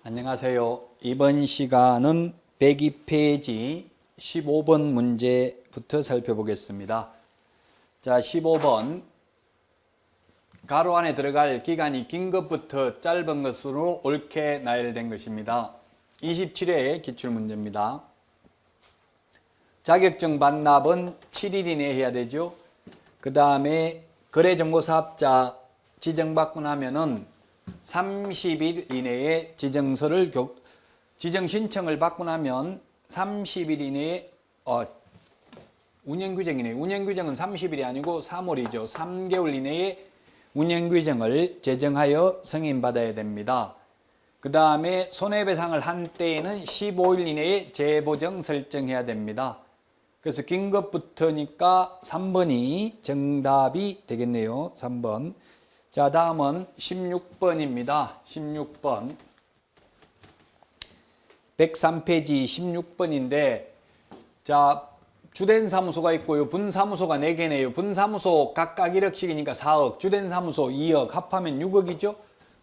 안녕하세요. 이번 시간은 102페이지 15번 문제부터 살펴보겠습니다. 자, 15번. 가로 안에 들어갈 기간이 긴 것부터 짧은 것으로 옳게 나열된 것입니다. 27회의 기출문제입니다. 자격증 반납은 7일 이내에 해야 되죠. 그 다음에 거래정보사업자 지정받고 나면은 30일 이내에 지정 신청을 받고 나면 30일 이내에 운영규정이네요. 운영규정은 30일이 아니고 3월이죠. 3개월 이내에 운영규정을 제정하여 승인받아야 됩니다. 그 다음에 손해배상을 한 때에는 15일 이내에 재보정 설정해야 됩니다. 그래서 긴 것부터니까 3번이 정답이 되겠네요. 3번. 자, 다음은 16번입니다. 16번. 103페이지 16번인데, 자, 주된 사무소가 있고요. 분사무소가 4개네요. 분사무소 각각 1억씩이니까 4억, 주된 사무소 2억, 합하면 6억이죠.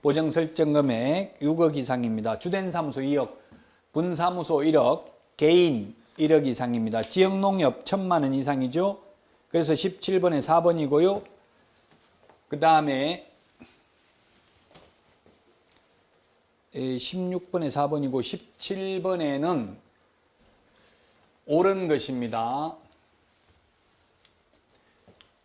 보정 설정 금액 6억 이상입니다. 주된 사무소 2억, 분사무소 1억, 개인 1억 이상입니다. 지역농협 1,000만 원 이상이죠. 그래서 17번에 4번이고요. 그 다음에 16번에 4번이고 17번에는 옳은 것입니다.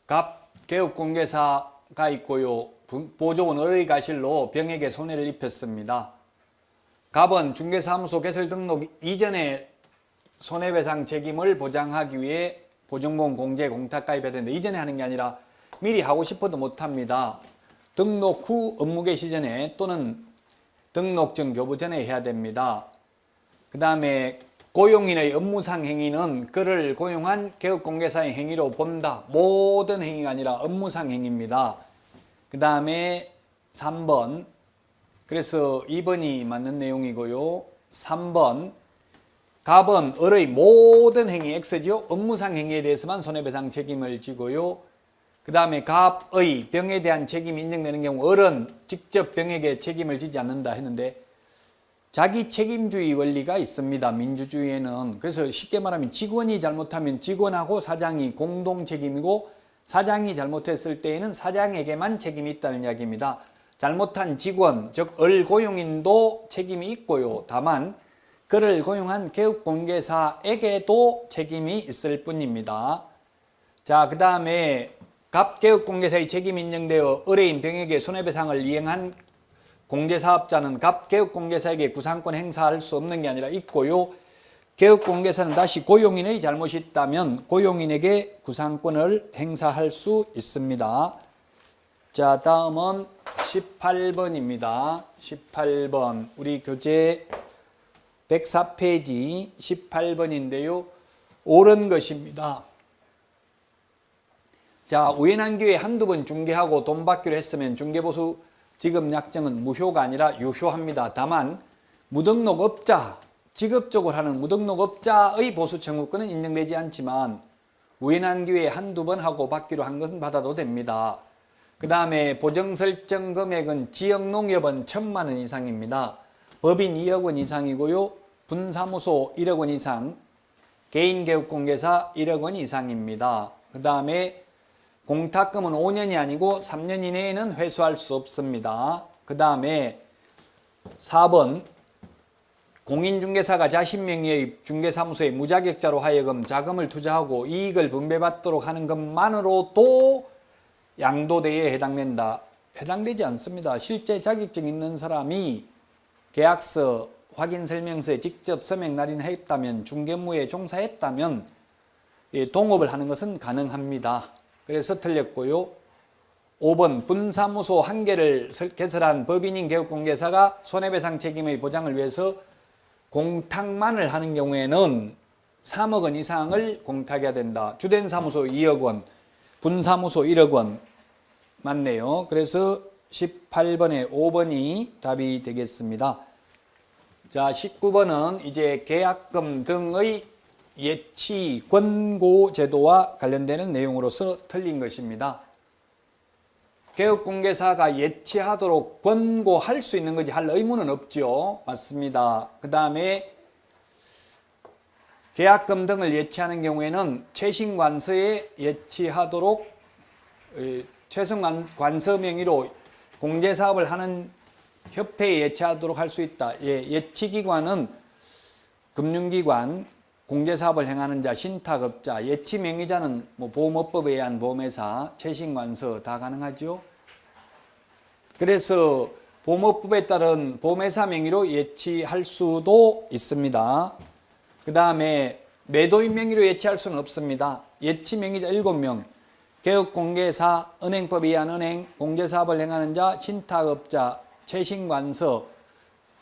갑 개업공개사가 있고요. 보조원 의가실로 병에게 손해를 입혔습니다. 갑은 중개사무소 개설 등록 이전에 손해배상 책임을 보장하기 위해 보증보험 공제 공탁 가입해야 되는데, 이전에 하는 게 아니라 미리 하고 싶어도 못합니다. 등록 후 업무 개시 전에 또는 등록증 교부 전에 해야 됩니다. 그 다음에 고용인의 업무상 행위는 그를 고용한 개업공개사의 행위로 본다. 모든 행위가 아니라 업무상 행위입니다. 그 다음에 3번. 그래서 2번이 맞는 내용이고요. 3번. 갑은 을의 모든 행위 X죠. 업무상 행위에 대해서만 손해배상 책임을 지고요. 그 다음에 갑의 병에 대한 책임이 인정되는 경우 을은 직접 병에게 책임을 지지 않는다 했는데, 자기 책임주의 원리가 있습니다. 민주주의에는. 그래서 쉽게 말하면 직원이 잘못하면 직원하고 사장이 공동 책임이고, 사장이 잘못했을 때에는 사장에게만 책임이 있다는 이야기입니다. 잘못한 직원, 즉 을 고용인도 책임이 있고요. 다만 그를 고용한 개업공개사에게도 책임이 있을 뿐입니다. 자, 그 다음에 갑 개업공개사의 책임이 인정되어 의뢰인 병에게 손해배상을 이행한 공제사업자는 갑 개업공개사에게 구상권 행사할 수 없는 게 아니라 있고요. 개업공개사는 다시 고용인의 잘못이 있다면 고용인에게 구상권을 행사할 수 있습니다. 자, 다음은 18번입니다. 18번. 우리 교재 104페이지 18번인데요. 옳은 것입니다. 자, 우연한 기회에 한두 번 중개하고 돈 받기로 했으면 중개보수 지급 약정은 무효가 아니라 유효합니다. 다만 무등록업자, 직업적으로 하는 무등록업자의 보수 청구권은 인정되지 않지만 우연한 기회에 한두 번 하고 받기로 한 것은 받아도 됩니다. 그 다음에 보정 설정 금액은 지역농협은 1,000만 원 이상입니다. 법인 2억 원 이상이고요. 분사무소 1억 원 이상, 개인개업공개사 1억 원 이상입니다. 그 다음에 공탁금은 5년이 아니고 3년 이내에는 회수할 수 없습니다. 그 다음에 4번. 공인중개사가 자신 명의의 중개사무소에 무자격자로 하여금 자금을 투자하고 이익을 분배받도록 하는 것만으로도 양도대에 해당된다. 해당되지 않습니다. 실제 자격증 있는 사람이 계약서, 확인설명서에 직접 서명 날인했다면, 중개무에 종사했다면 동업을 하는 것은 가능합니다. 그래서 틀렸고요. 5번. 분사무소 1개를 개설한 법인인 개업공개사가 손해배상 책임의 보장을 위해서 공탁만을 하는 경우에는 3억 원 이상을 공탁해야 된다. 주된 사무소 2억 원, 분사무소 1억 원. 맞네요. 그래서 18번에 5번이 답이 되겠습니다. 자, 19번은 이제 계약금 등의 예치 권고 제도와 관련되는 내용으로서 틀린 것입니다. 개업공개사가 예치하도록 권고할 수 있는 거지 할 의무는 없죠. 맞습니다. 그 다음에 계약금 등을 예치하는 경우에는 최신관서에 예치하도록 최신관서 명의로 공제사업을 하는 협회에 예치하도록 할 수 있다. 예치기관은 금융기관, 공제사업을 행하는 자, 신탁업자, 예치명의자는 보험업법에 의한 보험회사, 최신관서 다 가능하죠. 그래서 보험업법에 따른 보험회사 명의로 예치할 수도 있습니다. 그 다음에 매도인 명의로 예치할 수는 없습니다. 예치명의자 7명, 개업공개사, 은행법에 의한 은행, 공제사업을 행하는 자, 신탁업자, 최신관서,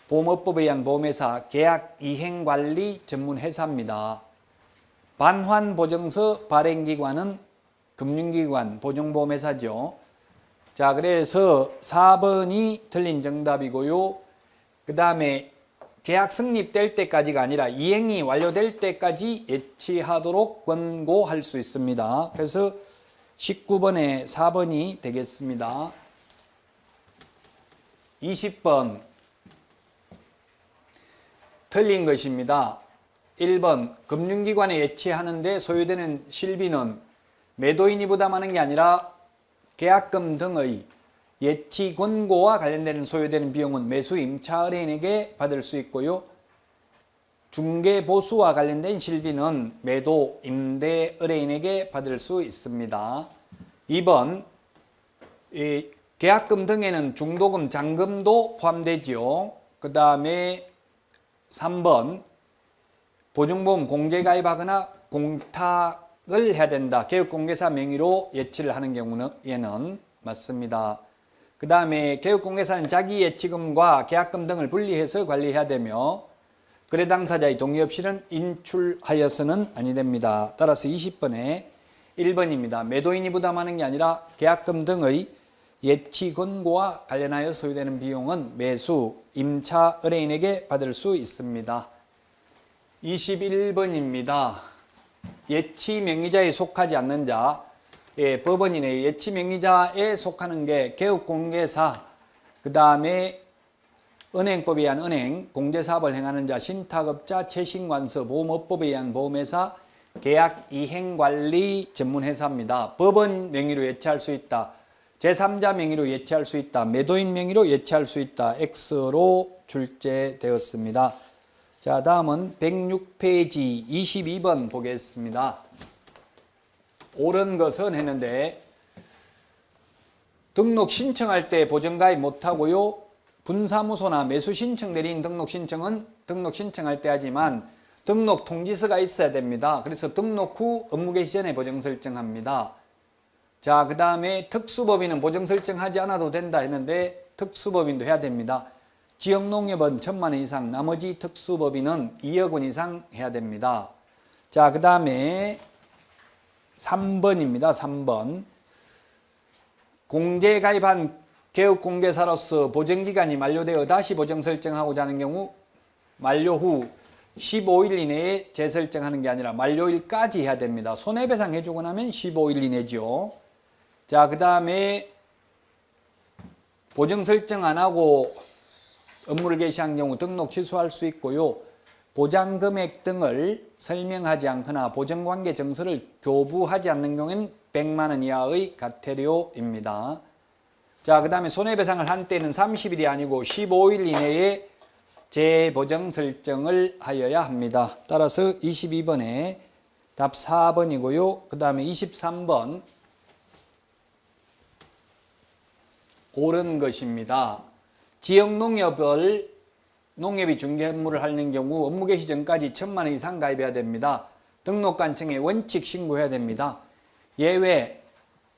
보험업법에 의한 보험회사, 계약이행관리 전문회사입니다. 반환보증서 발행기관은 금융기관, 보증보험회사죠. 자, 그래서 4번이 틀린 정답이고요. 그 다음에 계약 성립될 때까지가 아니라 이행이 완료될 때까지 예치하도록 권고할 수 있습니다. 그래서 19번에 4번이 되겠습니다. 20번 틀린 것입니다. 1번 금융기관에 예치하는데 소요되는 실비는 매도인이 부담하는 게 아니라 계약금 등의 예치 권고와 관련되는 소요되는 비용은 매수 임차 의뢰인에게 받을 수 있고요. 중개 보수와 관련된 실비는 매도 임대 의뢰인에게 받을 수 있습니다. 2번 계약금 등에는 중도금, 잔금도 포함되지요. 그 다음에 3번 보증보험 공제가입하거나 공탁을 해야 된다. 개업공개사 명의로 예치를 하는 경우에는 맞습니다. 그 다음에 개업공개사는 자기 예치금과 계약금 등을 분리해서 관리해야 되며 거래 당사자의 동의 없이는 인출하여서는 아니 됩니다. 따라서 20번에 1번입니다. 매도인이 부담하는 게 아니라 계약금 등의 예치 권고와 관련하여 소요되는 비용은 매수, 임차 의뢰인에게 받을 수 있습니다. 21번입니다. 예치 명의자에 속하지 않는 자, 법원인의 예치 명의자에 속하는 게 개업공개사, 그 다음에 은행법에 의한 은행, 공제사업을 행하는 자, 신탁업자, 최신관서, 보험업법에 의한 보험회사, 계약이행관리 전문회사입니다. 법원 명의로 예치할 수 있다. 제3자 명의로 예치할 수 있다. 매도인 명의로 예치할 수 있다. X로 출제되었습니다. 자, 다음은 106페이지 22번 보겠습니다. 옳은 것은 했는데 등록 신청할 때 보증가입 못하고요. 분사무소나 매수신청 내린 등록 신청은 등록 신청할 때 하지만 등록 통지서가 있어야 됩니다. 그래서 등록 후 업무 개시 전에 보증 설정합니다. 자, 그 다음에 특수법인은 보증 설정하지 않아도 된다 했는데 특수법인도 해야 됩니다. 지역농협은 1,000만 원 이상, 나머지 특수법인은 2억 원 이상 해야 됩니다. 자, 그 다음에 3번입니다. 3번. 공제 가입한 개업공개사로서 보증기간이 만료되어 다시 보증 설정하고자 하는 경우 만료 후 15일 이내에 재설정하는 게 아니라 만료일까지 해야 됩니다. 손해배상 해주고 나면 15일 이내죠. 자, 그 다음에 보증 설정 안 하고 업무를 개시한 경우 등록 취소할 수 있고요. 보장금액 등을 설명하지 않거나 보증관계 정서를 교부하지 않는 경우에는 100만 원 이하의 과태료입니다. 자, 그 다음에 손해배상을 한 때는 30일이 아니고 15일 이내에 재보정 설정을 하여야 합니다. 따라서 22번에 답 4번이고요. 그 다음에 23번 옳은 것입니다. 농협이 중개 업무를 하는 경우 업무 개시 전까지 1,000만 원 이상 가입해야 됩니다. 등록관청에 원칙 신고해야 됩니다. 예외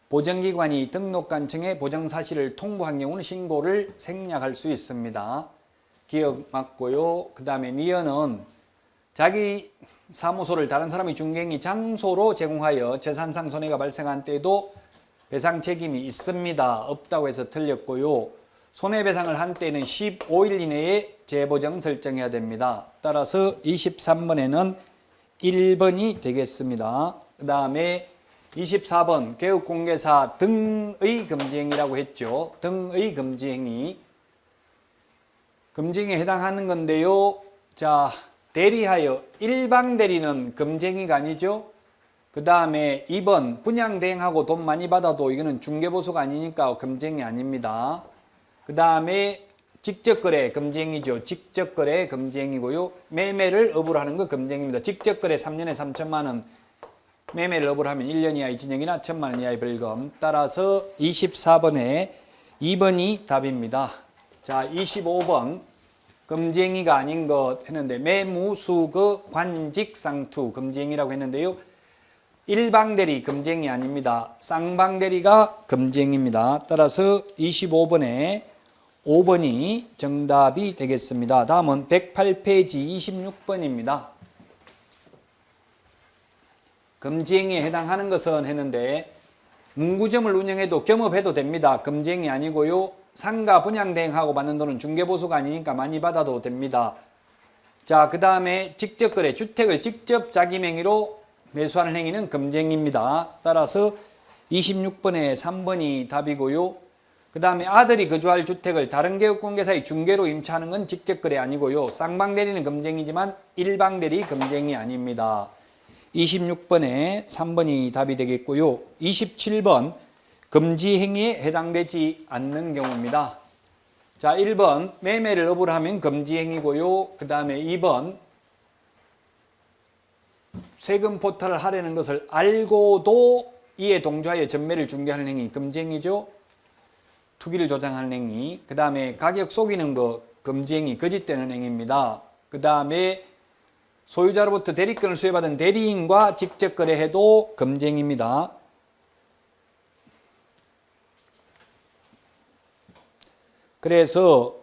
보정기관이 등록관청에 보정사실을 통보한 경우는 신고를 생략할 수 있습니다. 기억 맞고요. 그 다음에 미연은 자기 사무소를 다른 사람의 중개행위 장소로 제공하여 재산상 손해가 발생한 때에도 배상 책임이 있습니다. 없다고 해서 틀렸고요. 손해배상을 한 때는 15일 이내에 재보정 설정해야 됩니다. 따라서 23번에는 1번이 되겠습니다. 그 다음에 24번 교육공개사 등의 금지행위라고 했죠. 등의 금지행위. 금지행위에 해당하는 건데요. 자, 대리하여 일방대리는 금지행위가 아니죠. 그 다음에 2번 분양대행하고 돈 많이 받아도 이거는 중개보수가 아니니까 금지행위 아닙니다. 그 다음에 직접거래 금지행위죠. 직접거래 금지행위고요. 매매를 업으로 하는 거 금지행위입니다. 직접거래 3년에 3천만 원, 매매를 업으로 하면 1년 이하의 징역이나 1,000만 원 이하의 벌금. 따라서 24번에 2번이 답입니다. 자, 25번 금지행위가 아닌 것 했는데 매무수거 관직상투 금지행위라고 했는데요. 일방대리 금지행위 아닙니다. 쌍방대리가 금지행위입니다. 따라서 25번에 5번이 정답이 되겠습니다. 다음은 108페이지 26번입니다. 금지행위에 해당하는 것은 했는데 문구점을 운영해도 겸업해도 됩니다. 금지행위 아니고요. 상가 분양대행하고 받는 돈은 중개보수가 아니니까 많이 받아도 됩니다. 자, 그 다음에 직접거래, 주택을 직접 자기 명의로 매수하는 행위는 금지행위입니다. 따라서 26번에 3번이 답이고요. 그 다음에 아들이 거주할 주택을 다른 개업공개사의 중개로 임차하는 건 직접거래 아니고요. 쌍방대리는 금지행위지만 일방대리 금지행위 아닙니다. 26번에 3번이 답이 되겠고요. 27번 금지행위에 해당되지 않는 경우입니다. 자, 1번 매매를 업으로 하면 금지행위고요. 그 다음에 2번 세금 포탈을 하려는 것을 알고도 이에 동조하여 전매를 중개하는 행위 금지행위죠. 투기를 조장하는 행위. 그 다음에 가격 속이는 거 금지행위, 거짓되는 행위입니다. 그 다음에 소유자로부터 대리권을 수여받은 대리인과 직접 거래해도 금지행위입니다. 그래서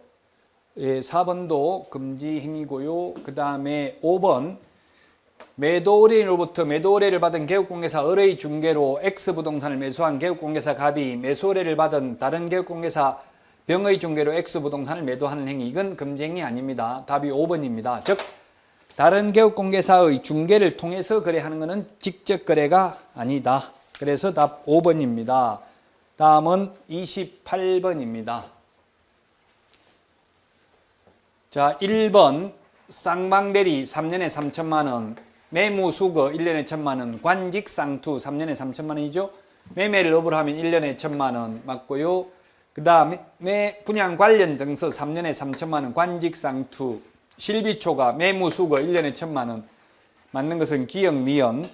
4번도 금지행위고요. 그 다음에 5번 매도 의뢰인으로부터 매도 의뢰를 받은 개업공개사 을의 중개로 X부동산을 매수한 개업공개사 갑이 매수 의뢰를 받은 다른 개업공개사 병의 중개로 X부동산을 매도하는 행위, 이건 금지행위 아닙니다. 답이 5번입니다. 즉 다른 개업공개사의 중개를 통해서 거래하는 것은 직접 거래가 아니다. 그래서 답 5번입니다. 다음은 28번입니다. 자, 1번 쌍방대리 3년에 3천만 원, 매무수거 1년에 1,000만 원, 관직상투 3년에 3천만 원이죠. 매매를 업으로 하면 1년에 1,000만 원 맞고요. 그 다음에 분양 관련 증서 3년에 3천만 원, 관직상투, 실비초가 매무수거 1년에 1,000만 원 맞는 것은 기역, 미연.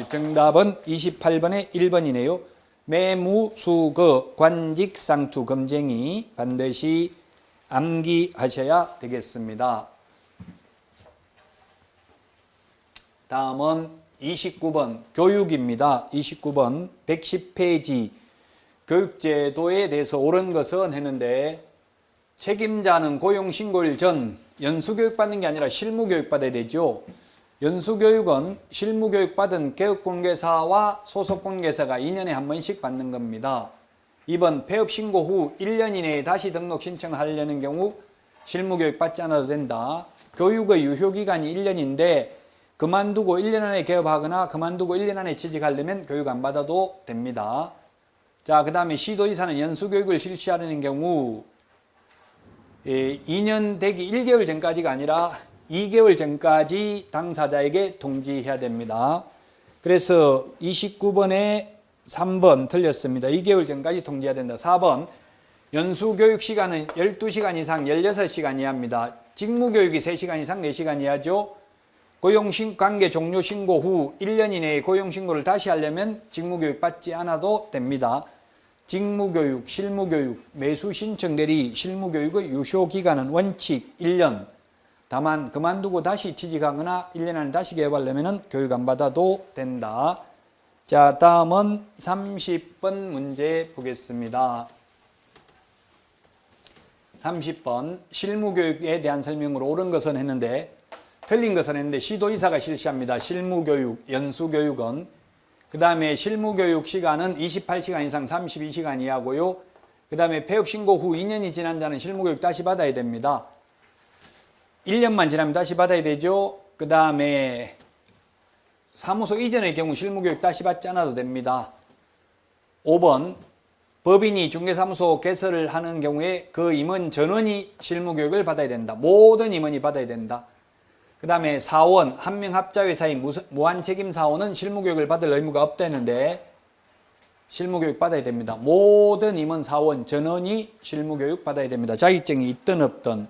정답은 28번에 1번이네요. 매무수거, 관직상투 금지행위 반드시 암기하셔야 되겠습니다. 다음은 29번 교육입니다. 29번 110페이지 교육제도에 대해서 옳은 것은 했는데 책임자는 고용신고일 전 연수교육받는 게 아니라 실무교육받아야 되죠. 연수교육은 실무교육받은 개업공개사와 소속공개사가 2년에 한 번씩 받는 겁니다. 2번 폐업신고 후 1년 이내에 다시 등록 신청하려는 경우 실무교육 받지 않아도 된다. 교육의 유효기간이 1년인데 그만두고 1년 안에 개업하거나 그만두고 1년 안에 취직하려면 교육 안 받아도 됩니다. 자, 그 다음에 시도지사는 연수교육을 실시하려는 경우 2년 되기 1개월 전까지가 아니라 2개월 전까지 당사자에게 통지해야 됩니다. 그래서 29번에 3번 틀렸습니다. 2개월 전까지 통지해야 된다. 4번 연수교육 시간은 12시간 이상 16시간 이하입니다. 직무교육이 3시간 이상 4시간 이하죠. 고용관계 종료 신고 후 1년 이내에 고용신고를 다시 하려면 직무교육 받지 않아도 됩니다. 직무교육, 실무교육, 매수신청 대리, 실무교육의 유효기간은 원칙 1년. 다만 그만두고 다시 취직하거나 1년 안에 다시 개업하려면 교육 안 받아도 된다. 자, 다음은 30번 문제 보겠습니다. 30번 실무교육에 대한 설명으로 옳은 것은 했는데 틀린 것은 했는데 시도지사가 실시합니다. 실무교육, 연수교육은. 그 다음에 실무교육 시간은 28시간 이상 32시간 이하고요. 그 다음에 폐업신고 후 2년이 지난 자는 실무교육 다시 받아야 됩니다. 1년만 지나면 다시 받아야 되죠. 그 다음에 사무소 이전의 경우 실무교육 다시 받지 않아도 됩니다. 5번 법인이 중개사무소 개설을 하는 경우에 그 임원 전원이 실무교육을 받아야 된다. 모든 임원이 받아야 된다. 그 다음에 사원, 한명합자회사의 무한책임사원은 실무교육을 받을 의무가 없다는데 실무교육 받아야 됩니다. 모든 임원, 사원, 전원이 실무교육 받아야 됩니다. 자격증이 있든 없든.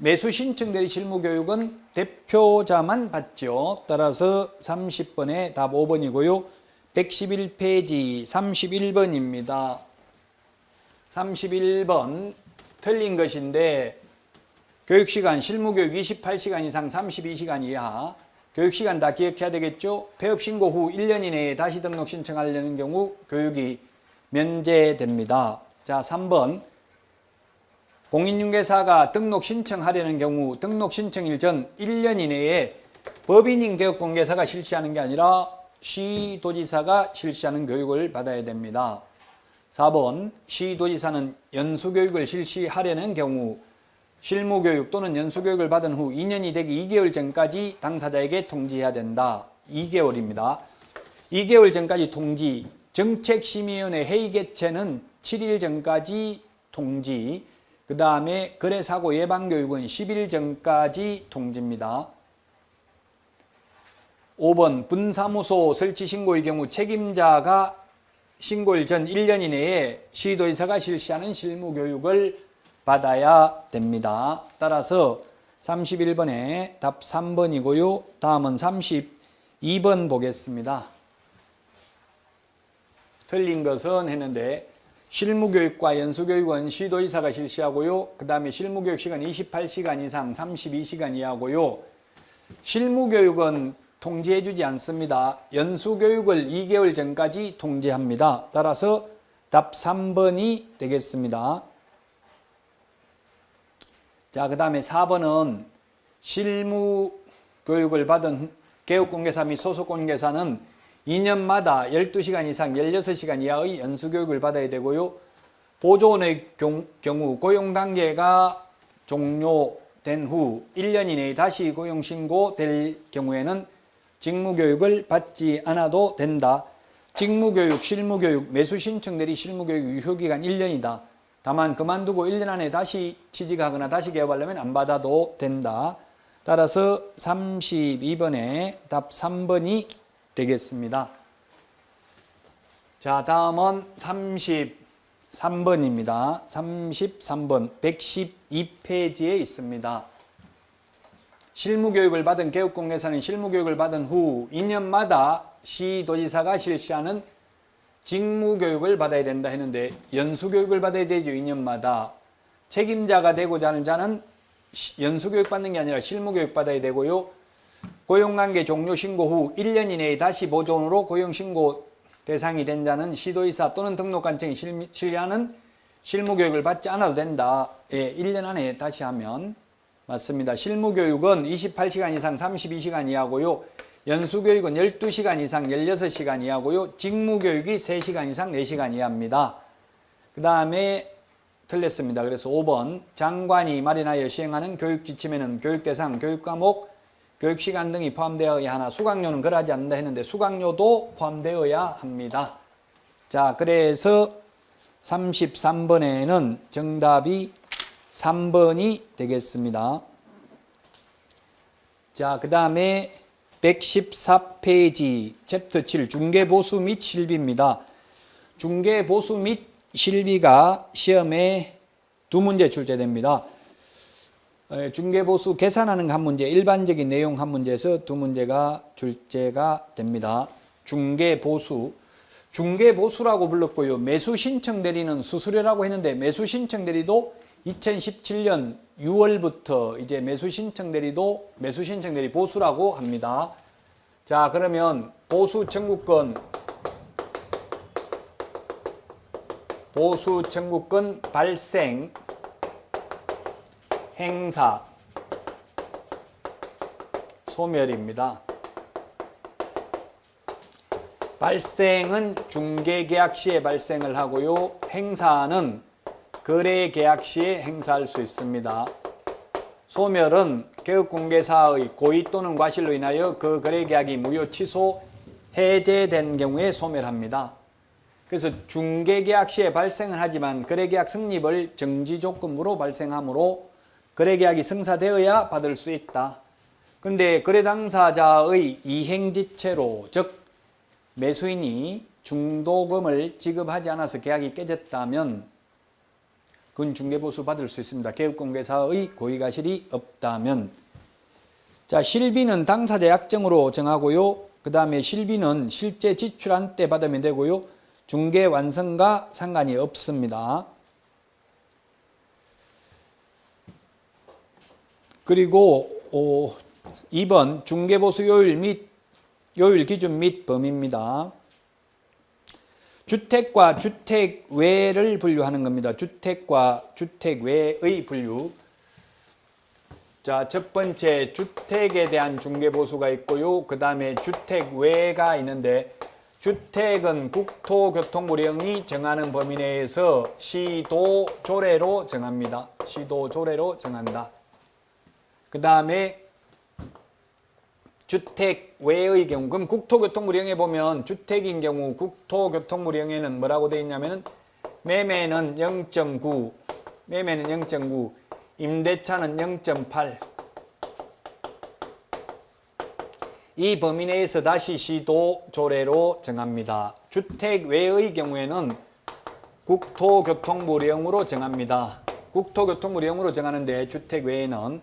매수 신청 대리 실무교육은 대표자만 받죠. 따라서 30번에 답 5번이고요. 111페이지 31번입니다. 31번 틀린 것인데 교육시간 실무교육 28시간 이상 32시간 이하 교육시간 다 기억해야 되겠죠. 폐업신고 후 1년 이내에 다시 등록 신청하려는 경우 교육이 면제됩니다. 자, 3번 공인중개사가 등록 신청하려는 경우 등록 신청일 전 1년 이내에 법인인 개업공개사가 실시하는 게 아니라 시도지사가 실시하는 교육을 받아야 됩니다. 4번 시도지사는 연수교육을 실시하려는 경우 실무교육 또는 연수교육을 받은 후 2년이 되기 2개월 전까지 당사자에게 통지해야 된다. 2개월입니다. 2개월 전까지 통지, 정책심의위원회 회의 개최는 7일 전까지 통지, 그 다음에 거래사고 예방교육은 10일 전까지 통지입니다. 5번 분사무소 설치 신고의 경우 책임자가 신고일 전 1년 이내에 시도지사가 실시하는 실무교육을 받아야 됩니다. 따라서 31번에 답 3번이고요. 다음은 32번 보겠습니다. 틀린 것은 했는데 실무교육과 연수교육은 시도지사가 실시하고요. 그 다음에 실무교육 시간 28시간 이상 32시간 이하고요. 실무교육은 통지해주지 않습니다. 연수교육을 2개월 전까지 통지합니다. 따라서 답 3번이 되겠습니다. 자, 그 다음에 4번은 실무교육을 받은 개업공개사 및 소속공개사는 2년마다 12시간 이상 16시간 이하의 연수교육을 받아야 되고요. 보조원의 경우 고용단계가 종료된 후 1년 이내에 다시 고용신고될 경우에는 직무교육을 받지 않아도 된다. 직무교육, 실무교육, 매수신청 대리 실무교육 유효기간 1년이다. 다만 그만두고 1년 안에 다시 취직하거나 다시 개업하려면 안 받아도 된다. 따라서 32번에 답 3번이 되겠습니다. 자, 다음은 33번입니다. 33번 112페이지에 있습니다. 실무교육을 받은 개업공개사는 실무교육을 받은 후 2년마다 시도지사가 실시하는 직무교육을 받아야 된다 했는데 연수교육을 받아야 되죠. 2년마다. 책임자가 되고자 하는 자는 연수교육 받는 게 아니라 실무교육 받아야 되고요. 고용관계 종료 신고 후 1년 이내에 다시 보존으로 고용신고 대상이 된 자는 시도지사 또는 등록관청이 실시하는 실무교육을 받지 않아도 된다. 예, 1년 안에 다시 하면 맞습니다. 실무교육은 28시간 이상 32시간 이하고요. 연수교육은 12시간 이상 16시간 이하고요. 직무교육이 3시간 이상 4시간 이하입니다. 그 다음에 틀렸습니다. 그래서 5번 장관이 마련하여 시행하는 교육지침에는 교육대상, 교육과목, 교육시간 등이 포함되어야 하나 수강료는 그러하지 않는다 했는데 수강료도 포함되어야 합니다. 자, 그래서 33번에는 정답이 3번이 되겠습니다. 자, 그 다음에 114페이지 챕터 7 중개보수 및 실비입니다. 중개보수 및 실비가 시험에 2문제 출제됩니다. 중개보수 계산하는 한 문제, 일반적인 내용 한 문제에서 2문제가 출제가 됩니다. 중개보수라고 불렀고요. 매수신청 대리는 수수료라고 했는데 매수신청 대리도 2017년 6월부터 이제 매수신청 대리 보수라고 합니다. 자, 그러면 보수 청구권 발생, 행사, 소멸입니다. 발생은 중개계약 시에 발생을 하고요. 행사는 거래계약 시에 행사할 수 있습니다. 소멸은 개업공개사의 고의 또는 과실로 인하여 그 거래계약이 무효 취소 해제된 경우에 소멸합니다. 그래서 중개계약 시에 발생은 하지만 거래계약 성립을 정지조건으로 발생하므로 거래계약이 성사되어야 받을 수 있다. 그런데 거래당사자의 이행지체로 즉 매수인이 중도금을 지급하지 않아서 계약이 깨졌다면 그건 중개보수 받을 수 있습니다. 개업공개사의 고의과실이 없다면. 자, 실비는 당사자 약정으로 정하고요. 그 다음에 실비는 실제 지출한 때 받으면 되고요. 중개 완성과 상관이 없습니다. 그리고 2번 중개보수 요율 기준 및 범위입니다. 주택과 주택 외를 분류하는 겁니다. 주택과 주택 외의 분류. 자, 첫 번째 주택에 대한 중개보수가 있고요. 그 다음에 주택 외가 있는데 주택은 국토교통부령이 정하는 범위 내에서 시도조례로 정합니다. 시도조례로 정한다. 그 다음에 주택 외의 경우, 그럼 국토교통부령에 보면 주택인 경우 국토교통부령에는 뭐라고 되어 있냐면은 매매는 0.9, 임대차는 0.8. 이 범위 내에서 다시 시도조례로 정합니다. 주택 외의 경우에는 국토교통부령으로 정합니다. 국토교통부령으로 정하는데 주택 외에는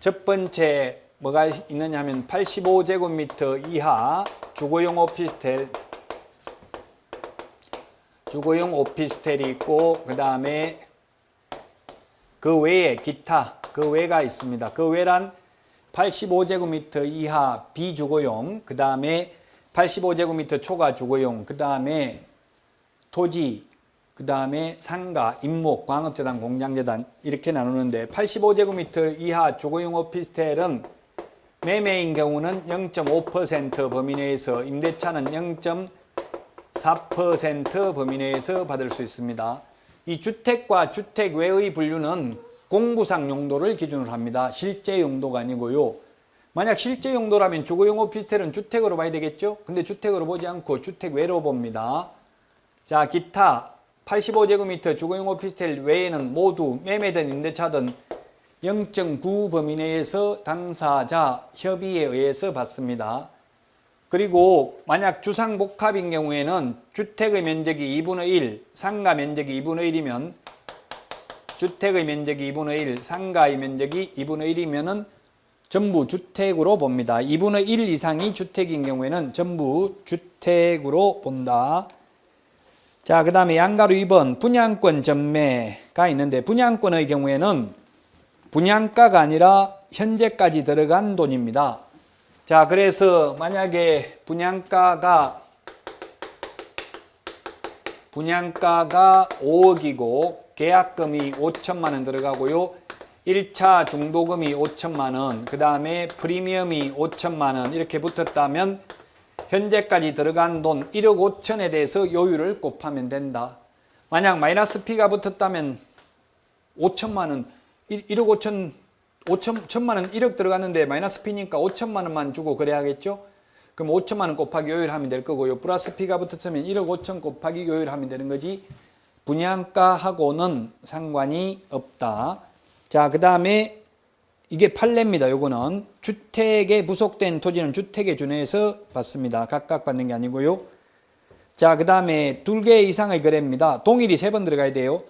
첫 번째 뭐가 있느냐 하면 85제곱미터 이하 주거용 오피스텔이 있고 그 다음에 그 외에 기타 그 외가 있습니다. 그 외란 85제곱미터 이하 비주거용, 그 다음에 85제곱미터 초과 주거용, 그 다음에 토지, 그 다음에 상가, 임목, 광업재단, 공장재단 이렇게 나누는데 85제곱미터 이하 주거용 오피스텔은 매매인 경우는 0.5% 범위 내에서 임대차는 0.4% 범위 내에서 받을 수 있습니다. 이 주택과 주택 외의 분류는 공구상 용도를 기준으로 합니다. 실제 용도가 아니고요. 만약 실제 용도라면 주거용 오피스텔은 주택으로 봐야 되겠죠? 근데 주택으로 보지 않고 주택 외로 봅니다. 자, 기타 85제곱미터 주거용 오피스텔 외에는 모두 매매든 임대차든 0.9 범위 내에서 당사자 협의에 의해서 받습니다. 그리고 만약 주상복합인 경우에는 주택의 면적이 2분의 1, 상가 면적이 2분의 1이면 주택의 면적이 2분의 1, 상가의 면적이 2분의 1이면은 전부 주택으로 봅니다. 2분의 1 이상이 주택인 경우에는 전부 주택으로 본다. 자, 그 다음에 양가로 2번 분양권 전매가 있는데 분양권의 경우에는 분양가가 아니라 현재까지 들어간 돈입니다. 자, 그래서 만약에 분양가가 5억이고 계약금이 5천만 원 들어가고요. 1차 중도금이 5천만 원, 그 다음에 프리미엄이 5천만 원 이렇게 붙었다면 현재까지 들어간 돈 1억 5천에 대해서 요율을 곱하면 된다. 만약 마이너스 P가 붙었다면 5천만 원, 1억 5천만 원 1억 들어갔는데 마이너스 P니까 5천만 원만 주고 그래야겠죠? 그럼 5천만 원 곱하기 요율하면 될 거고요. 플러스 P가 붙었으면 1억 5천 곱하기 요율하면 되는 거지. 분양가하고는 상관이 없다. 자, 그 다음에 이게 판례입니다. 요거는 주택에 부속된 토지는 주택에 준해서 받습니다. 각각 받는 게 아니고요. 자, 그 다음에 2개 이상의 거래입니다. 동일이 3번 들어가야 돼요.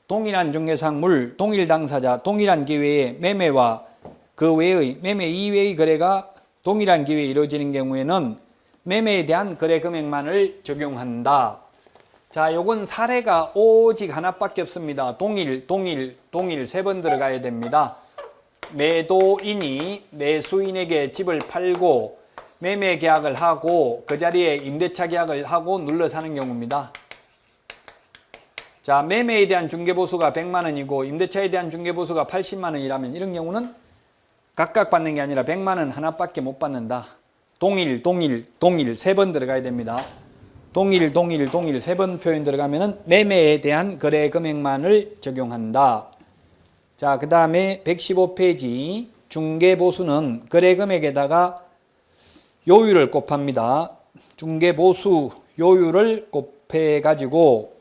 동일한 중개상물, 동일 당사자, 동일한 기회에 매매와 그 외의 매매 이외의 거래가 동일한 기회에 이루어지는 경우에는 매매에 대한 거래 금액만을 적용한다. 자, 요건 사례가 오직 하나밖에 없습니다. 동일 3번 들어가야 됩니다. 매도인이 매수인에게 집을 팔고 매매 계약을 하고 그 자리에 임대차 계약을 하고 눌러 사는 경우입니다. 자, 매매에 대한 중개보수가 100만 원이고 임대차에 대한 중개보수가 80만 원이라면 이런 경우는 각각 받는 게 아니라 100만 원 하나밖에 못 받는다. 동일 3번 들어가야 됩니다. 동일 3번 표현 들어가면은 매매에 대한 거래 금액만을 적용한다. 자, 자, 그 다음에 115페이지 중개보수는 거래금액에다가 요율을 곱합니다. 중개보수 요율을 곱해가지고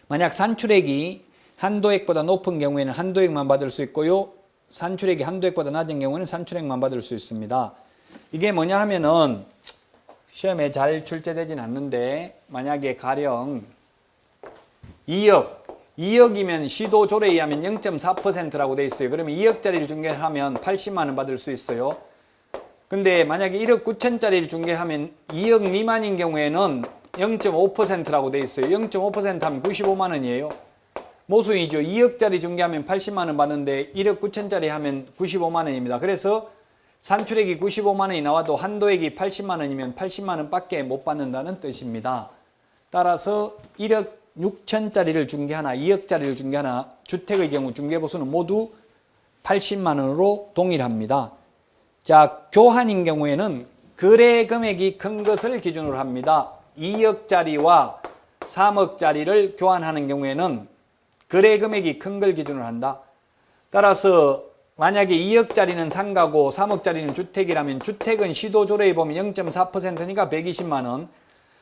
만약 산출액이 한도액보다 높은 경우에는 한도액만 받을 수 있고요. 산출액이 한도액보다 낮은 경우는 산출액만 받을 수 있습니다. 이게 뭐냐 하면은 시험에 잘 출제되진 않는데 만약에 가령 2억이면 시도 조례에 의하면 0.4%라고 돼 있어요. 그러면 2억짜리를 중개하면 80만 원 받을 수 있어요. 근데 만약에 1억 9천짜리를 중개하면 2억 미만인 경우에는 0.5%라고 돼 있어요. 0.5% 하면 95만 원이에요. 모순이죠. 2억짜리 중개하면 80만 원 받는데 1억 9천짜리 하면 95만 원입니다. 그래서 산출액이 95만 원이 나와도 한도액이 80만 원이면 80만 원밖에 못 받는다는 뜻입니다. 따라서 1억 6천짜리를 중개하나 2억짜리를 중개하나 주택의 경우 중개보수는 모두 80만 원으로 동일합니다. 자, 교환인 경우에는 거래 금액이 큰 것을 기준으로 합니다. 2억짜리와 3억짜리를 교환하는 경우에는 거래 금액이 큰 걸 기준으로 한다. 따라서 만약에 2억짜리는 상가고 3억짜리는 주택이라면 주택은 시도조례에 보면 0.4%니까 120만 원,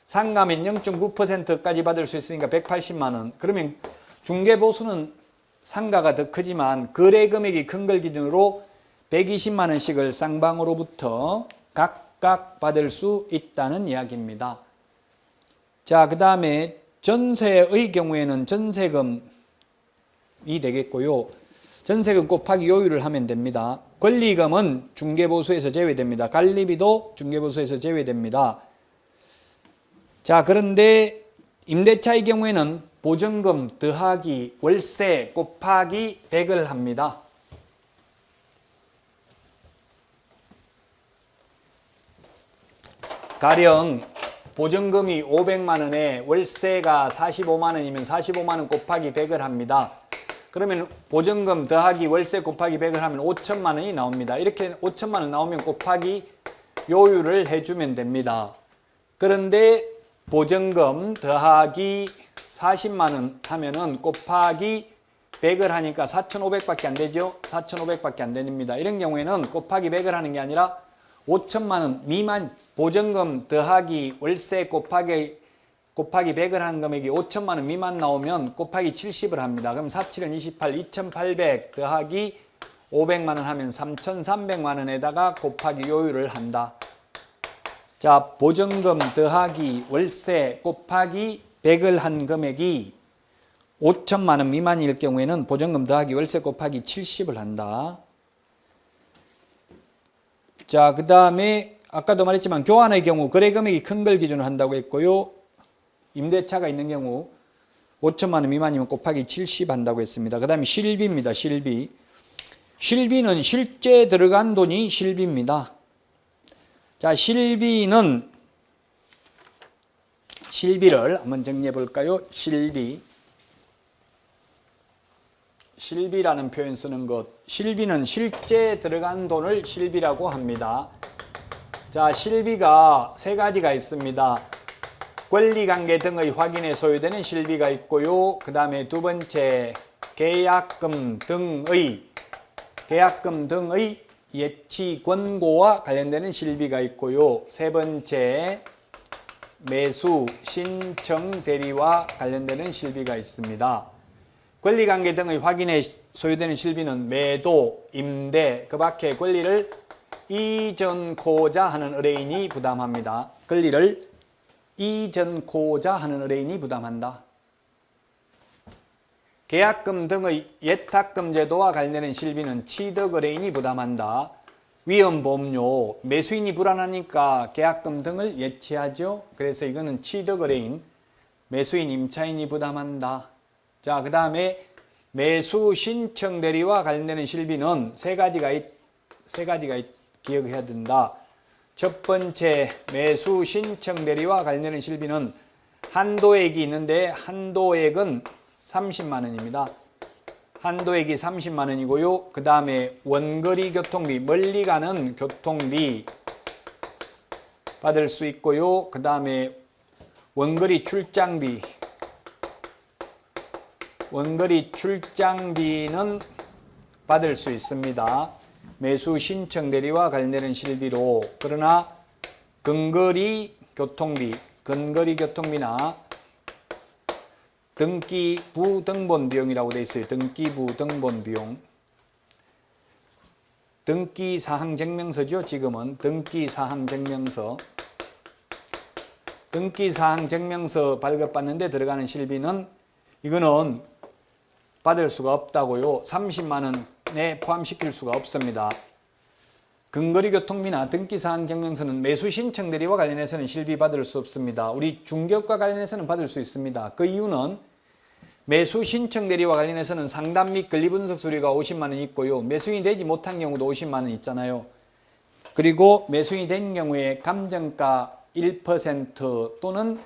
상가면 0.9%까지 받을 수 있으니까 180만 원. 그러면 중개보수는 상가가 더 크지만 거래 금액이 큰 걸 기준으로 120만 원씩을 쌍방으로부터 각각 받을 수 있다는 이야기입니다. 자, 그 다음에 전세의 경우에는 전세금이 되겠고요. 전세금 곱하기 요율을 하면 됩니다. 권리금은 중개보수에서 제외됩니다. 관리비도 중개보수에서 제외됩니다. 자, 그런데 임대차의 경우에는 보증금 더하기 월세 곱하기 100을 합니다. 가령 보증금이 500만 원에 월세가 45만 원이면 45만 원 곱하기 100을 합니다. 그러면 보증금 더하기 월세 곱하기 100을 하면 5천만 원이 나옵니다. 이렇게 5천만 원 나오면 곱하기 요율을 해주면 됩니다. 그런데 보증금 더하기 40만 원 하면은 곱하기 100을 하니까 4,500밖에 안 되죠. 4,500밖에 안 됩니다. 이런 경우에는 곱하기 100을 하는 게 아니라 5천만 원 미만 보증금 더하기 월세 곱하기 100을 한 금액이 5천만 원 미만 나오면 곱하기 70을 합니다. 그럼 47은 28, 2,800 더하기 500만 원 하면 3,300만 원에다가 곱하기 요율을 한다. 자, 보증금 더하기 월세 곱하기 100을 한 금액이 5천만 원 미만일 경우에는 보증금 더하기 월세 곱하기 70을 한다. 자, 그 다음에 아까도 말했지만 교환의 경우 거래 금액이 큰 걸 기준으로 한다고 했고요. 임대차가 있는 경우 5천만 원 미만이면 곱하기 70 한다고 했습니다. 그 다음에 실비입니다. 실비. 실비는 실제 들어간 돈이 실비입니다. 자, 실비를 한번 정리해 볼까요? 실비라는 표현 쓰는 것. 실비는 실제 들어간 돈을 실비라고 합니다. 자, 실비가 세 가지가 있습니다. 권리관계 등의 확인에 소요되는 실비가 있고요. 그 다음에 두 번째 계약금 등의 예치 권고와 관련되는 실비가 있고요. 세 번째 매수 신청 대리와 관련되는 실비가 있습니다. 권리관계 등의 확인에 소요되는 실비는 매도, 임대, 그 밖에 권리를 이전코자 하는 의뢰인이 부담합니다. 권리를 이전코자 하는 의뢰인이 부담한다. 계약금 등의 예탁금 제도와 관련된 실비는 취득 의뢰인이 부담한다. 위험보험료, 매수인이 불안하니까 계약금 등을 예치하죠. 그래서 이거는 취득 의뢰인, 매수인, 임차인이 부담한다. 자, 그 다음에 매수 신청 대리와 관련되는 실비는 세 가지가 기억해야 된다. 첫 번째 매수 신청 대리와 관련되는 실비는 한도액이 있는데 한도액은 30만 원입니다. 한도액이 30만 원이고요. 그 다음에 원거리 교통비, 멀리 가는 교통비 받을 수 있고요. 그 다음에 원거리 출장비 원거리 출장비는 받을 수 있습니다. 매수 신청 대리와 관련되는 실비로. 그러나 근거리 교통비나 등기부 등본 비용이라고 되어 있어요. 등기부 등본 비용. 등기사항증명서죠. 지금은 등기사항증명서. 등기사항증명서 발급받는데 들어가는 실비는 이거는 받을 수가 없다고요. 30만 원에 포함시킬 수가 없습니다. 근거리 교통비나 등기사항증명서는 매수 신청 대리와 관련해서는 실비 받을 수 없습니다. 우리 중개업과 관련해서는 받을 수 있습니다. 그 이유는 매수 신청 대리와 관련해서는 상담 및 권리분석 수수료가 50만 원 있고요. 매수인이 되지 못한 경우도 50만 원 있잖아요. 그리고 매수인이 된 경우에 감정가 1% 또는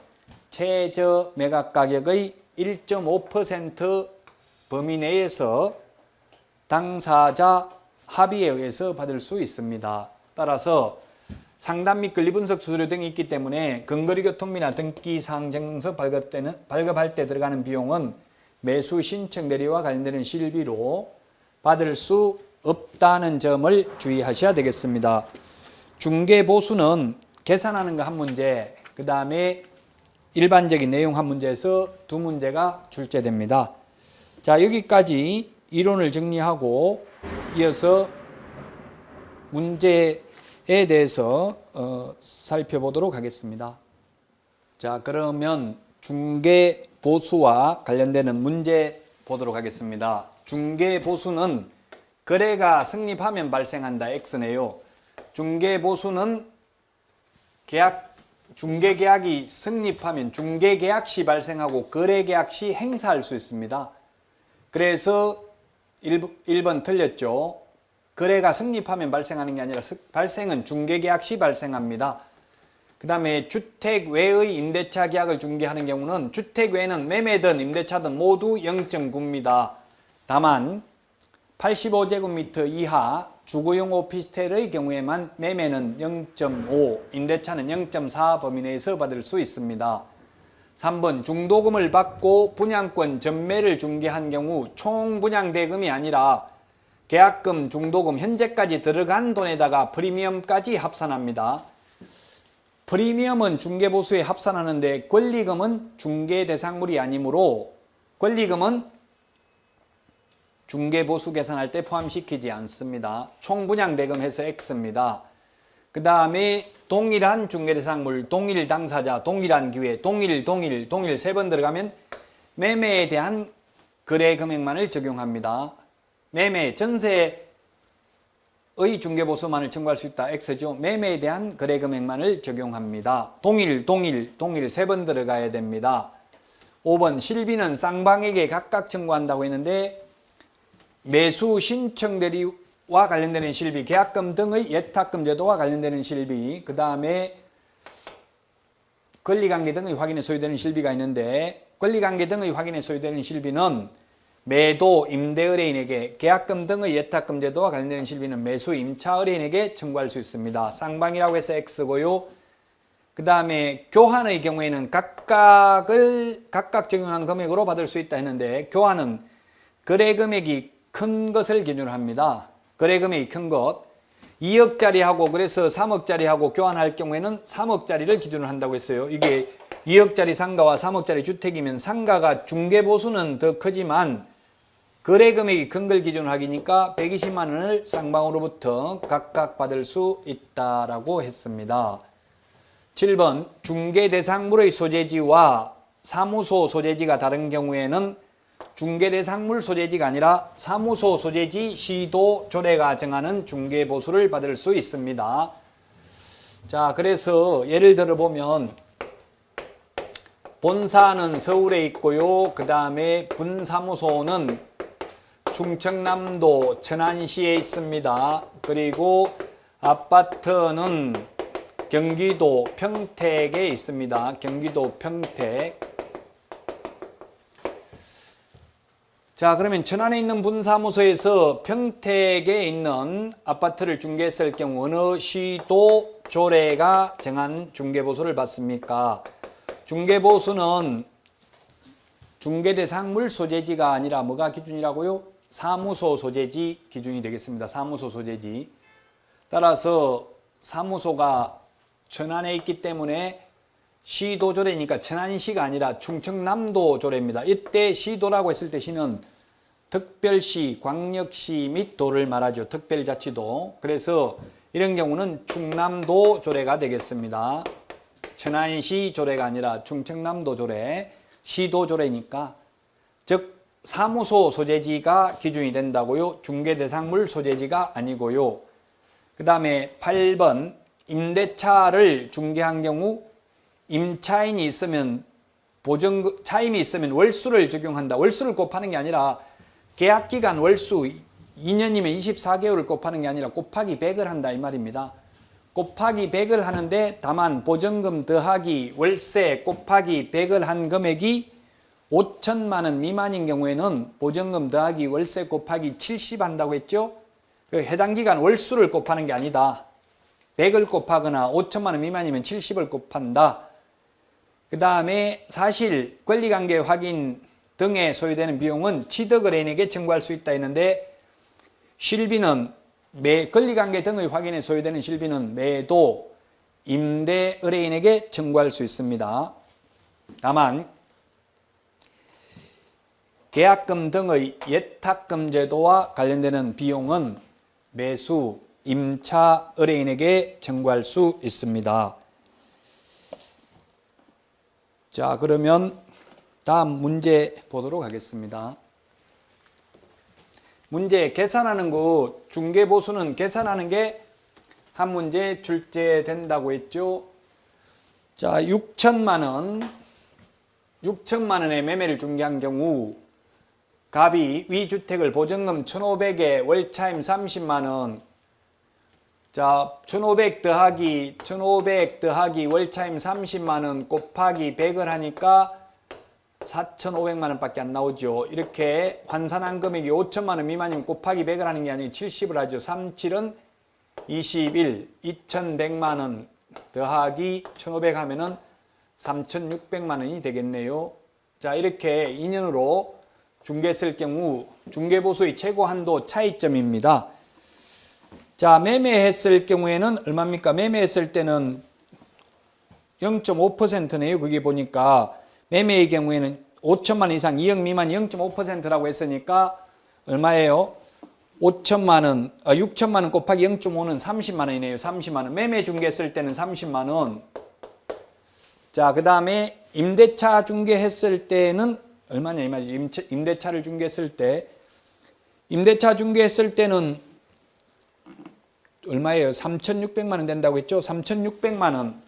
최저 매각 가격의 1.5% 범위 내에서 당사자 합의에 의해서 받을 수 있습니다. 따라서 상담 및 권리분석 수수료 등이 있기 때문에 근거리 교통비나 등기사항증명서 발급할 때 들어가는 비용은 매수 신청 대리와 관련되는 실비로 받을 수 없다는 점을 주의하셔야 되겠습니다. 중개보수는 계산하는 거 한 문제, 그 다음에 일반적인 내용 한 문제에서 두 문제가 출제됩니다. 자, 여기까지 이론을 정리하고 이어서 문제에 대해서 살펴보도록 하겠습니다. 자, 그러면 중개보수와 관련되는 문제 보도록 하겠습니다. 중개보수는 거래가 성립하면 발생한다. X네요. 중개보수는 중개계약이 성립하면 중개계약 시 발생하고 거래계약 시 행사할 수 있습니다. 그래서 1번 틀렸죠. 거래가 성립하면 발생하는 게 아니라 발생은 중개계약 시 발생합니다. 그 다음에 주택 외의 임대차 계약을 중개하는 경우는 주택 외에는 매매든 임대차든 모두 0.9입니다. 다만 85제곱미터 이하 주거용 오피스텔의 경우에만 매매는 0.5, 임대차는 0.4 범위 내에서 받을 수 있습니다. 3번 중도금을 받고 분양권 전매를 중개한 경우 총 분양대금이 아니라 계약금, 중도금, 현재까지 들어간 돈에다가 프리미엄까지 합산합니다. 프리미엄은 중개보수에 합산하는데 권리금은 중개대상물이 아니므로 권리금은 중개보수 계산할 때 포함시키지 않습니다. 총분양대금 해서 X입니다. 그 다음에 동일한 중개대상물, 동일 당사자, 동일한 기회, 동일 세 번 들어가면 매매에 대한 거래금액만을 적용합니다. 매매, 전세의 중개보수만을 청구할 수 있다. X죠. 매매에 대한 거래금액만을 적용합니다. 동일 세 번 들어가야 됩니다. 5번 실비는 쌍방에게 각각 청구한다고 했는데 매수 신청 대리와 관련되는 실비, 계약금 등의 예탁금 제도와 관련되는 실비, 그 다음에 권리관계 등의 확인에 소요되는 실비가 있는데 권리관계 등의 확인에 소요되는 실비는 매도 임대 의뢰인에게, 계약금 등의 예탁금 제도와 관련되는 실비는 매수 임차 의뢰인에게 청구할 수 있습니다. 쌍방이라고 해서 X고요. 그 다음에 교환의 경우에는 각각 적용한 금액으로 받을 수 있다 했는데 교환은 거래금액이 큰 것을 기준으로 합니다. 거래금액이 큰 것. 2억짜리 하고 그래서 3억짜리 하고 교환할 경우에는 3억짜리를 기준으로 한다고 했어요. 이게 2억짜리 상가와 3억짜리 주택이면 상가가 중개보수는 더 크지만 거래금액이 큰 걸 기준으로 하기니까 120만 원을 쌍방으로부터 각각 받을 수 있다라고 했습니다. 7번 중개대상물의 소재지와 사무소 소재지가 다른 경우에는 중개대상물 소재지가 아니라 사무소 소재지 시도 조례가 정하는 중개보수를 받을 수 있습니다. 자, 그래서 예를 들어 보면 본사는 서울에 있고요. 그 다음에 분사무소는 충청남도 천안시에 있습니다. 그리고 아파트는 경기도 평택에 있습니다. 경기도 평택. 자, 그러면 천안에 있는 분사무소에서 평택에 있는 아파트를 중개했을 경우 어느 시도 조례가 정한 중개보수를 받습니까? 중개보수는 중개대상 소재지가 아니라 뭐가 기준이라고요? 사무소 소재지 기준이 되겠습니다. 사무소 소재지. 따라서 사무소가 천안에 있기 때문에 시도조례니까 천안시가 아니라 충청남도조례입니다. 이때 시도라고 했을 때 시는 특별시, 광역시 및 도를 말하죠. 특별자치도. 그래서 이런 경우는 충남도조례가 되겠습니다. 천안시 조례가 아니라 충청남도조례, 시도조례니까. 즉 사무소 소재지가 기준이 된다고요. 중개대상물 소재지가 아니고요. 그 다음에 8번 임대차를 중개한 경우 임차인이 있으면 차임이 있으면 월수를 적용한다. 월수를 곱하는 게 아니라 계약기간 월수 2년이면 24개월을 곱하는 게 아니라 곱하기 100을 한다 이 말입니다. 곱하기 100을 하는데 다만 보증금 더하기 월세 곱하기 100을 한 금액이 5천만 원 미만인 경우에는 보증금 더하기 월세 곱하기 70 한다고 했죠. 그 해당 기간 월수를 곱하는 게 아니다. 100을 곱하거나 5천만 원 미만이면 70을 곱한다. 그 다음에 사실 권리관계 확인 등에 소요되는 비용은 취득의뢰인에게 청구할 수 있다 했는데 실비는 권리관계 등의 확인에 소요되는 실비는 매도 임대의뢰인에게 청구할 수 있습니다. 다만 계약금 등의 예탁금 제도와 관련되는 비용은 매수 임차 의뢰인에게 청구할 수 있습니다. 자, 그러면 다음 문제 보도록 하겠습니다. 문제 계산하는 거 중개보수는 계산하는 게 한 문제 출제된다고 했죠. 자, 6천만 원의 매매를 중개한 경우 갑이 위주택을 보증금 1,500에 월차임 30만 원. 자, 1,500 더하기 월차임 30만 원 곱하기 100을 하니까 4,500만 원밖에 안 나오죠. 이렇게 환산한 금액이 5천만 원 미만이면 곱하기 100을 하는 게 아니고 70을 하죠. 37은 21, 2,100만 원 더하기 1,500 하면은 3,600만 원이 되겠네요. 자, 이렇게 2년으로 중개했을 경우 중개보수의 최고 한도 차이점입니다. 자, 매매했을 경우에는 얼마입니까? 매매했을 때는 0.5%네요. 그게 보니까 매매의 경우에는 5천만 원 이상 2억 미만 0.5%라고 했으니까 얼마예요? 6천만 원 곱하기 0.5는 30만 원이네요. 30만 원. 매매 중개했을 때는 30만 원. 자, 그 다음에 임대차 중개했을 때는 얼마냐 이 말이죠. 임대차를 중개했을 때. 임대차 중개했을 때는 얼마예요? 3,600만 원 된다고 했죠? 3,600만 원.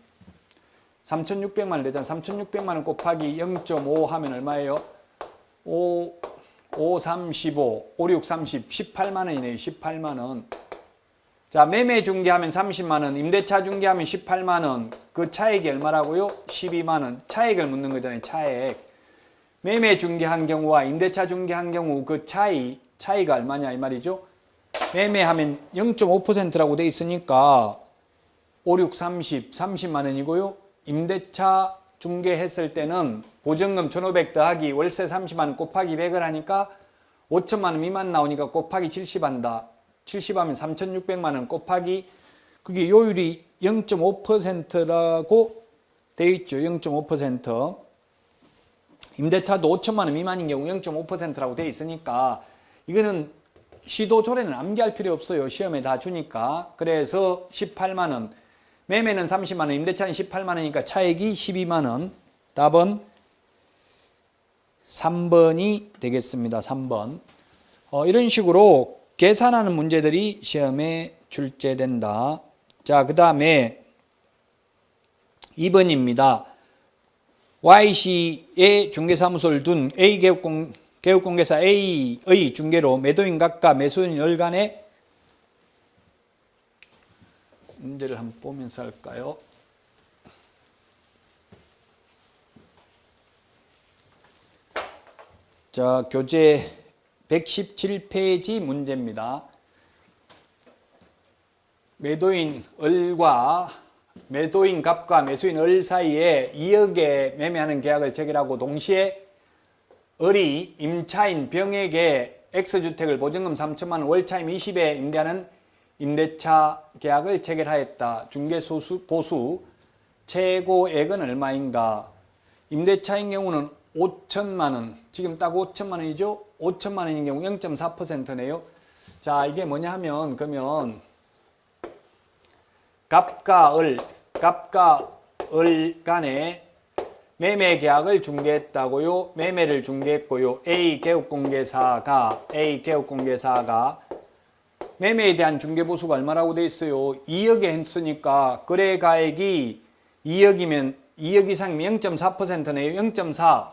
3,600만 원 되잖아. 3,600만 원 곱하기 0.5 하면 얼마예요? 5, 35, 5, 6, 30, 18만 원이네요. 18만 원. 자, 매매 중개하면 30만 원, 임대차 중개하면 18만 원. 그 차액이 얼마라고요? 12만 원. 차액을 묻는 거잖아요. 차액. 매매 중개한 경우와 임대차 중개한 경우 그 차이가 얼마냐 이 말이죠. 매매하면 0.5%라고 돼 있으니까 5, 6, 30, 30만 원이고요. 임대차 중개했을 때는 보증금 1,500 더하기 월세 30만 원 곱하기 100을 하니까 5천만 원 미만 나오니까 곱하기 70 한다. 70 하면 3,600만 원 곱하기 그게 요율이 0.5%라고 되어 있죠. 0.5%. 임대차도 5천만 원 미만인 경우 0.5%라고 되어 있으니까 이거는 시도조례는 암기할 필요 없어요. 시험에 다 주니까. 그래서 18만 원. 매매는 30만 원, 임대차는 18만 원이니까 차액이 12만 원. 답은 3번이 되겠습니다. 3번. 이런 식으로 계산하는 문제들이 시험에 출제된다. 자, 그 다음에 2번입니다. Y시의 중개사무소를 둔 A 개업공개사 A의 중개로 매도인 각과 매수인 을 간의 문제를 한번 보면서 할까요? 자, 교재 117페이지 문제입니다. 매도인 을과 매도인 갑과 매수인 을 사이에 2억에 매매하는 계약을 체결하고 동시에 을이 임차인 병에게 X주택을 보증금 3천만 원, 월차임 20에 임대하는 임대차 계약을 체결하였다. 중개보수 최고액은 얼마인가? 임대차인 경우는 5천만 원, 지금 딱 5천만 원이죠? 5천만 원인 경우 0.4%네요. 자, 이게 뭐냐 하면, 그러면 갑과 을 간에 매매 계약을 중개했다고요. 매매를 중개했고요. A 개업공개사가 매매에 대한 중개보수가 얼마라고 돼 있어요? 2억에 했으니까 거래가액이 2억이면 2억 이상이면 0.4%네요. 0.4.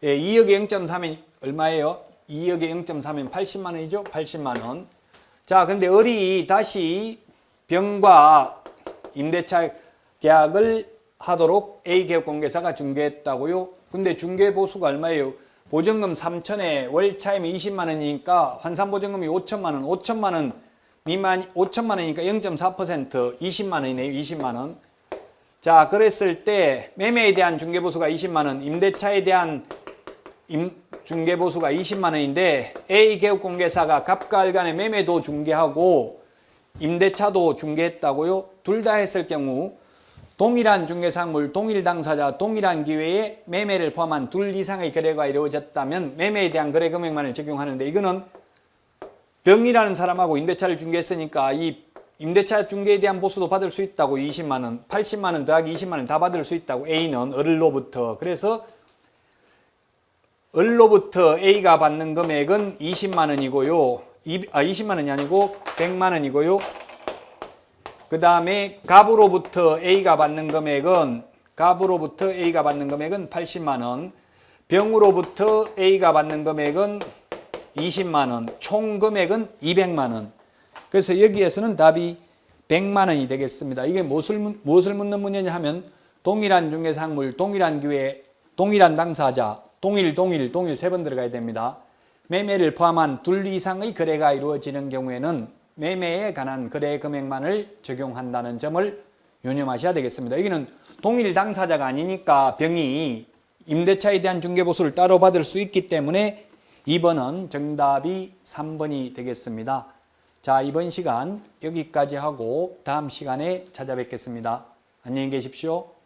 예, 2억에 0.4면 얼마예요? 2억에 0.4면 80만 원이죠? 80만 원. 자, 근데 을이 다시 병과 임대차 계약을 하도록 A개업공개사가 중개했다고요. 근데 중개보수가 얼마예요? 보증금 3천에 월차임이 20만 원이니까 환산보증금이 5천만 원. 5천만 원 미만 5천만 원이니까 0.4% 20만 원이네요. 20만 원. 자, 그랬을 때 매매에 대한 중개보수가 20만 원, 임대차에 대한 중개보수가 20만 원인데 A개업공개사가 갑과 을 간의 매매도 중개하고 임대차도 중개했다고요. 둘 다 했을 경우 동일한 중개상물, 동일 당사자, 동일한 기회에 매매를 포함한 둘 이상의 거래가 이루어졌다면 매매에 대한 거래 금액만을 적용하는데, 이거는 병이라는 사람하고 임대차를 중개했으니까 이 임대차 중개에 대한 보수도 받을 수 있다고. 20만 원, 80만 원 더하기 20만 원 다 받을 수 있다고. A는 을로부터. 그래서 을로부터 A가 받는 금액은 20만 원이고요. 20만 원이 아니고 100만 원이고요. 그 다음에 갑으로부터 A가 받는 금액은 80만 원, 병으로부터 A가 받는 금액은 20만 원, 총 금액은 200만 원. 그래서 여기에서는 답이 100만 원이 되겠습니다. 이게 무엇을 묻는 문제냐 하면 동일한 중개상물, 동일한 기회, 동일한 당사자, 동일 세 번 들어가야 됩니다. 매매를 포함한 둘 이상의 거래가 이루어지는 경우에는 매매에 관한 거래 금액만을 적용한다는 점을 유념하셔야 되겠습니다. 여기는 동일 당사자가 아니니까 병이 임대차에 대한 중개보수를 따로 받을 수 있기 때문에 2번은 정답이 3번이 되겠습니다. 자, 이번 시간 여기까지 하고 다음 시간에 찾아뵙겠습니다. 안녕히 계십시오.